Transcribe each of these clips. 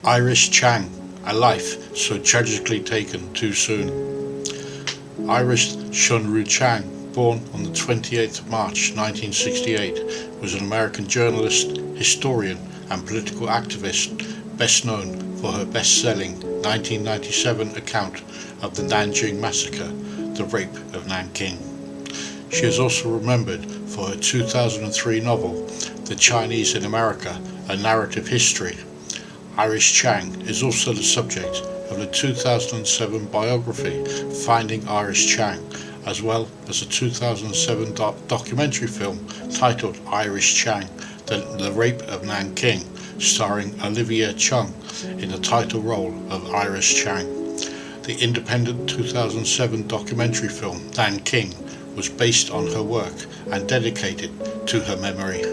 Iris Chang, a life so tragically taken too soon. Iris Shun-Ru Chang, born on the 28th of March 1968, was an American journalist, historian and political activist, best known for her best-selling 1997 account of the Nanjing Massacre, the Rape of Nanking. She is also remembered for her 2003 novel, The Chinese in America, A Narrative History. Iris Chang is also the subject of the 2007 biography Finding Iris Chang, as well as a 2007 documentary film titled Iris Chang, The Rape of Nanking, starring Olivia Cheng in the title role of Iris Chang. The independent 2007 documentary film Nanking was based on her work and dedicated to her memory.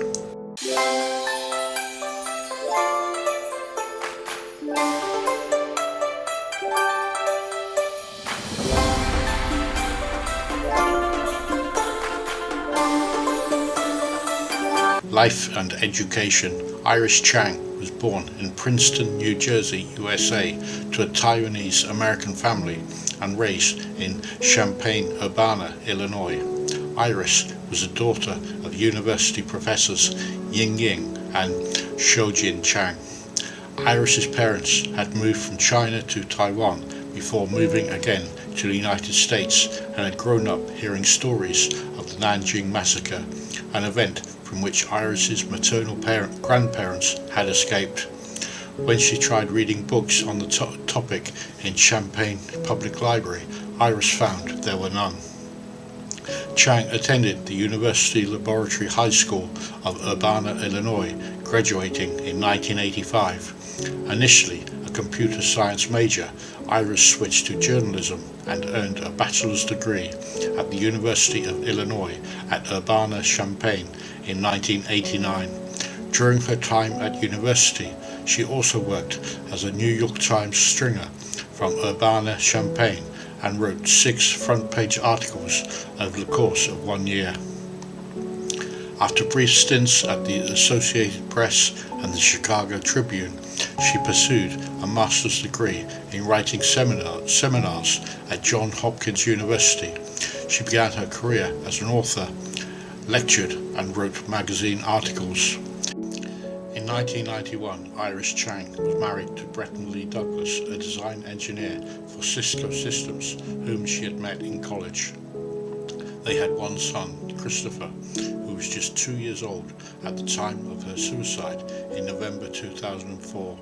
Life and education. Iris Chang was born in Princeton, New Jersey, USA, to a Taiwanese American family and raised in Champaign-Urbana, Illinois. Iris was the daughter of university professors Ying Ying and Shoujin Chang. Iris's parents had moved from China to Taiwan before moving again to the United States and had grown up hearing stories of the Nanjing Massacre, an event from which Iris's maternal grandparents had escaped. When she tried reading books on the topic in Champaign Public Library, Iris found there were none. Chang attended the University Laboratory High School of Urbana, Illinois, graduating in 1985. Initially a computer science major, Iris switched to journalism and earned a bachelor's degree at the University of Illinois at Urbana-Champaign in 1989. During her time at university, she also worked as a New York Times stringer from Urbana-Champaign and wrote 6 front-page articles over the course of 1 year. After brief stints at the Associated Press and the Chicago Tribune, she pursued a master's degree in writing seminars at Johns Hopkins University. She began her career as an author, lectured and wrote magazine articles. In 1991, Iris Chang was married to Bretton Lee Douglas, a design engineer for Cisco Systems, whom she had met in college. They had one son, Christopher, who was just 2 years old at the time of her suicide in November 2004.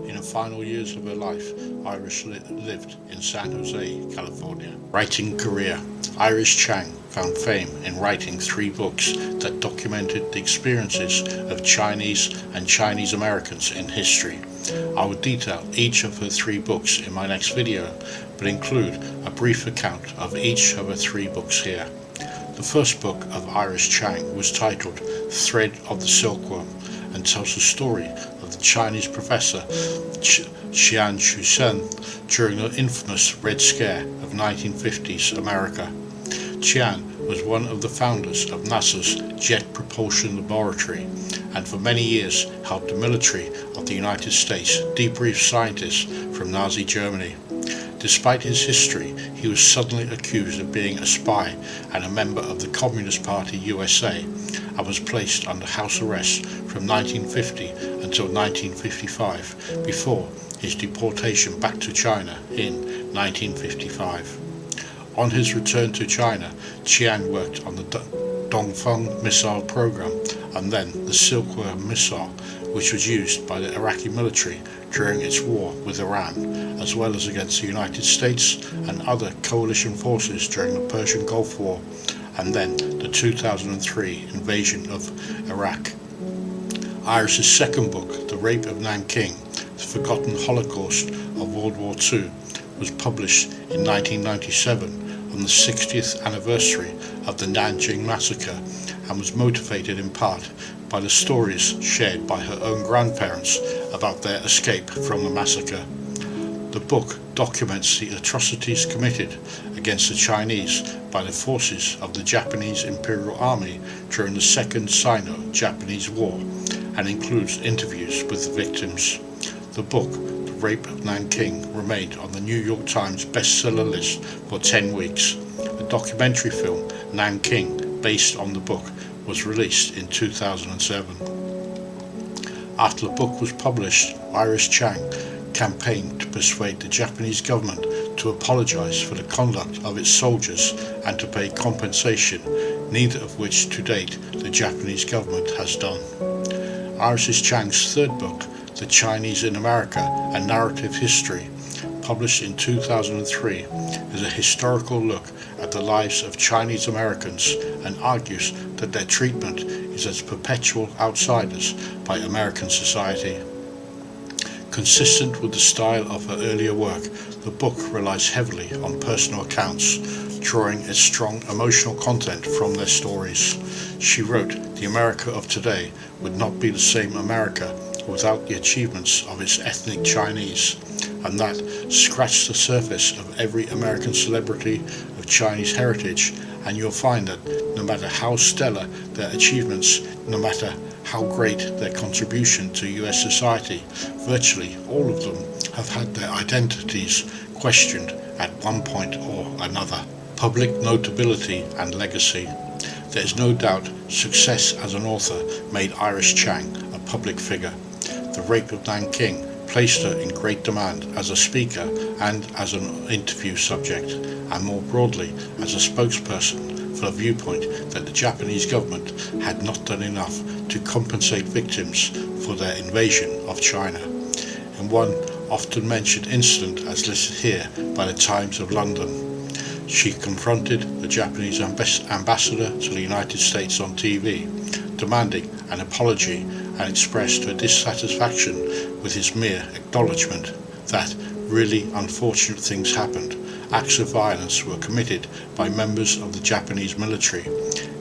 In the final years of her life, Iris lived in San Jose, California. Writing career. Iris Chang found fame in writing 3 books that documented the experiences of Chinese and Chinese Americans in history. I will detail each of her 3 books in my next video, but include a brief account of each of her 3 books here. The first book of Iris Chang was titled Thread of the Silkworm and tells the story of the Chinese professor Qian Shusen during the infamous Red Scare of 1950s America. Qian was one of the founders of NASA's Jet Propulsion Laboratory and for many years helped the military of the United States debrief scientists from Nazi Germany. Despite his history, he was suddenly accused of being a spy and a member of the Communist Party USA and was placed under house arrest from 1950 until 1955 before his deportation back to China in 1955. On his return to China, Qian worked on the Dongfeng missile program and then the Silkworm missile, which was used by the Iraqi military during its war with Iran, as well as against the United States and other coalition forces during the Persian Gulf War, and then the 2003 invasion of Iraq. Iris's second book, The Rape of Nanking, The Forgotten Holocaust of World War II, was published in 1997 on the 60th anniversary of the Nanjing Massacre and was motivated in part by the stories shared by her own grandparents about their escape from the massacre. The book documents the atrocities committed against the Chinese by the forces of the Japanese Imperial Army during the Second Sino-Japanese War and includes interviews with the victims. The book, The Rape of Nanking, remained on the New York Times bestseller list for 10 weeks. A documentary film, Nanking, based on the book, was released in 2007. After the book was published, Iris Chang campaigned to persuade the Japanese government to apologize for the conduct of its soldiers and to pay compensation, neither of which to date the Japanese government has done. Iris Chang's third book, The Chinese in America, A Narrative History, published in 2003, is a historical look at the lives of Chinese Americans and argues that their treatment is as perpetual outsiders by American society. Consistent with the style of her earlier work, the book relies heavily on personal accounts, drawing its strong emotional content from their stories. She wrote, "The America of today would not be the same America without the achievements of its ethnic Chinese," and that scratch the surface of every American celebrity of Chinese heritage, and you'll find that no matter how stellar their achievements, no matter how great their contribution to US society, virtually all of them have had their identities questioned at one point or another. Public notability and legacy. There is no doubt success as an author made Iris Chang a public figure. The Rape of Nanking placed her in great demand as a speaker and as an interview subject, and more broadly as a spokesperson for a viewpoint that the Japanese government had not done enough to compensate victims for their invasion of China. In one often mentioned incident as listed here by the Times of London, she confronted the Japanese ambassador to the United States on TV, demanding an apology, and expressed her dissatisfaction with his mere acknowledgement that really unfortunate things happened. Acts of violence were committed by members of the Japanese military.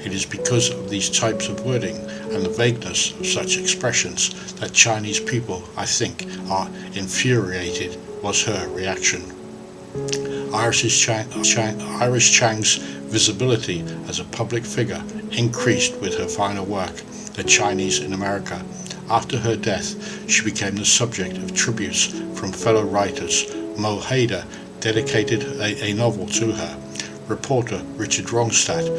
It is because of these types of wording and the vagueness of such expressions that Chinese people, I think, are infuriated, was her reaction. Iris Chang's visibility as a public figure increased with her final work, The Chinese in America. After her death, she became the subject of tributes from fellow writers. Mo Hader dedicated a novel to her. Reporter Richard Ronstadt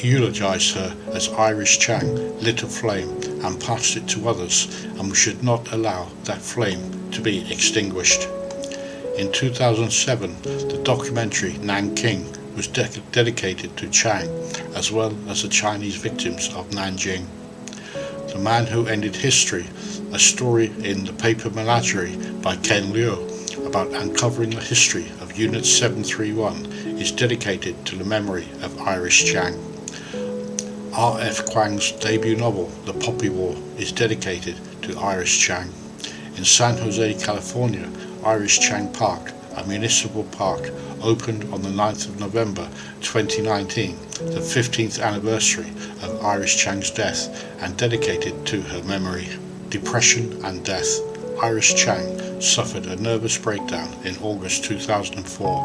eulogized her as Iris Chang lit a flame and passed it to others, and we should not allow that flame to be extinguished. In 2007, the documentary Nanking was dedicated to Chang, as well as the Chinese victims of Nanjing. The Man Who Ended History, a story in The Paper Menagerie by Ken Liu about uncovering the history of Unit 731, is dedicated to the memory of Iris Chang. R.F. Kuang's debut novel, The Poppy War, is dedicated to Iris Chang. In San Jose, California, Iris Chang Park, a municipal park, opened on the 9th of November 2019, the 15th anniversary of Iris Chang's death, and dedicated to her memory. Depression and death. Iris Chang suffered a nervous breakdown in August 2004,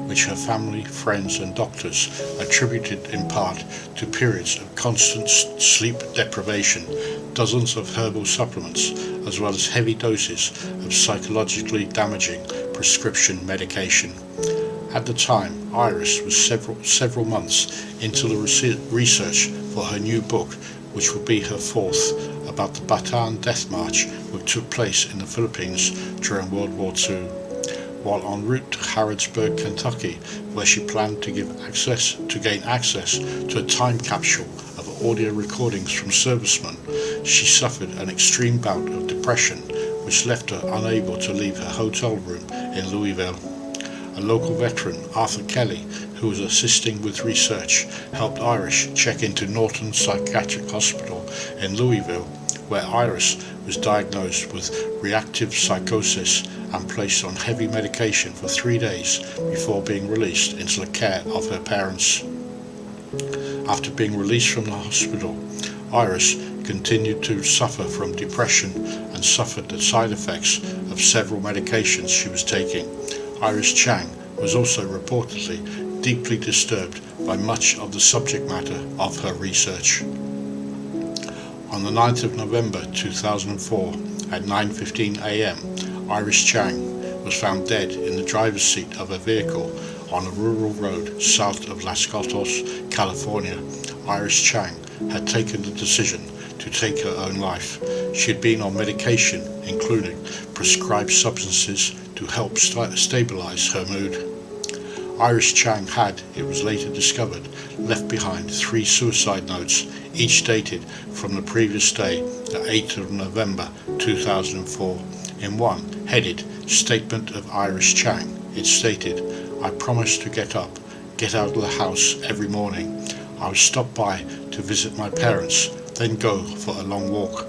which her family, friends and doctors attributed in part to periods of constant sleep deprivation, dozens of herbal supplements, as well as heavy doses of psychologically damaging prescription medication. At the time, Iris was several months into the research for her new book, which would be her fourth, about the Bataan Death March, which took place in the Philippines during World War II. While en route to Harrodsburg, Kentucky, where she planned to gain access to a time capsule of audio recordings from servicemen, she suffered an extreme bout of depression, which left her unable to leave her hotel room in Louisville. A local veteran, Arthur Kelly, who was assisting with research, helped Iris check into Norton Psychiatric Hospital in Louisville, where Iris was diagnosed with reactive psychosis and placed on heavy medication for 3 days before being released into the care of her parents. After being released from the hospital, Iris continued to suffer from depression and suffered the side effects of several medications she was taking. Iris Chang was also reportedly deeply disturbed by much of the subject matter of her research. On the 9th of November 2004 at 9:15 a.m., Iris Chang was found dead in the driver's seat of a vehicle on a rural road south of Los Gatos, California. Iris Chang had taken the decision to take her own life. She had been on medication, including prescribed substances to help stabilize her mood. Iris Chang had, it was later discovered, left behind 3 suicide notes, each dated from the previous day, the 8th of November 2004. In one, headed Statement of Iris Chang, it stated, "I promise to get up, get out of the house every morning. I will stop by to visit my parents, then go for a long walk.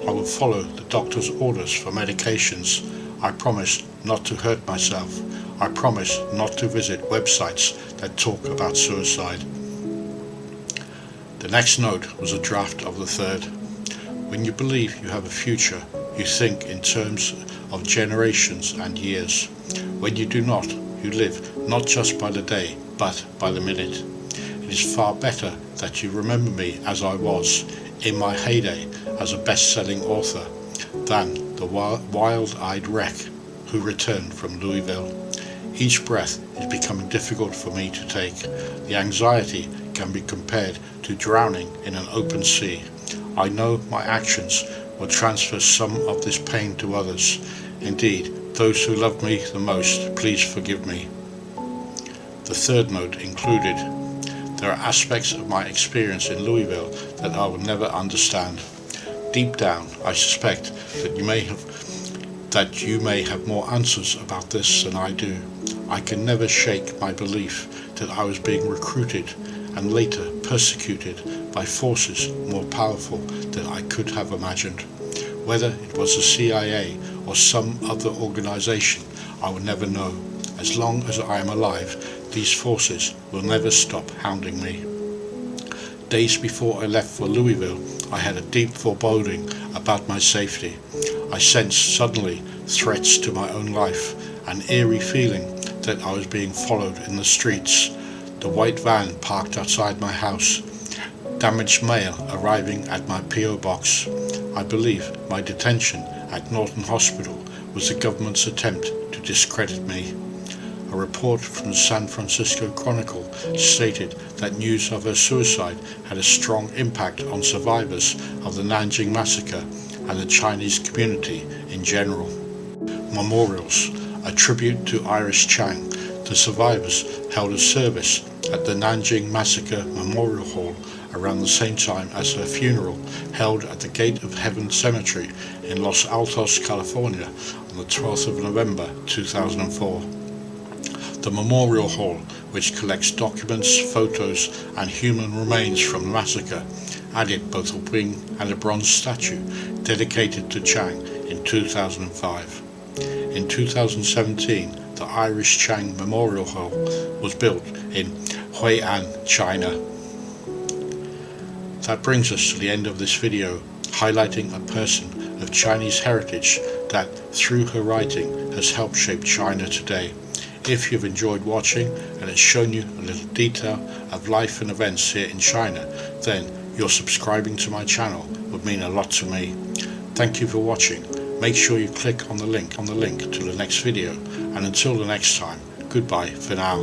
I will follow the doctor's orders for medications. I promise not to hurt myself. I promise not to visit websites that talk about suicide." The next note was a draft of the third. When you believe you have a future, you think in terms of generations and years. When you do not, you live not just by the day, but by the minute. It is far better that you remember me as I was, in my heyday as a best-selling author, than the wild-eyed wreck who returned from Louisville. Each breath is becoming difficult for me to take. The anxiety can be compared to drowning in an open sea. I know my actions will transfer some of this pain to others. Indeed, those who love me the most, please forgive me. The third note included, "There are aspects of my experience in Louisville that I will never understand. Deep down, I suspect that you may have more answers about this than I do. I can never shake my belief that I was being recruited and later persecuted by forces more powerful than I could have imagined. Whether it was the CIA or some other organization, I will never know. As long as I am alive, these forces will never stop hounding me." Days before I left for Louisville, I had a deep foreboding about my safety. I sensed suddenly threats to my own life, an eerie feeling that I was being followed in the streets, the white van parked outside my house, damaged mail arriving at my P.O. box. I believe my detention at Norton Hospital was the government's attempt to discredit me. A report from the San Francisco Chronicle stated that news of her suicide had a strong impact on survivors of the Nanjing Massacre and the Chinese community in general. Memorials. A tribute to Iris Chang. The survivors held a service at the Nanjing Massacre Memorial Hall around the same time as her funeral, held at the Gate of Heaven Cemetery in Los Altos, California on the 12th of November 2004. The Memorial Hall, which collects documents, photos and human remains from the massacre, added both a wing and a bronze statue dedicated to Chang in 2005. In 2017, the Iris Chang Memorial Hall was built in Hui'an, China. That brings us to the end of this video, highlighting a person of Chinese heritage that, through her writing, has helped shape China today. If you've enjoyed watching and it's shown you a little detail of life and events here in China, then your subscribing to my channel would mean a lot to me. Thank you for watching. Make sure you click on the link to the next video, and until the next time, goodbye for now.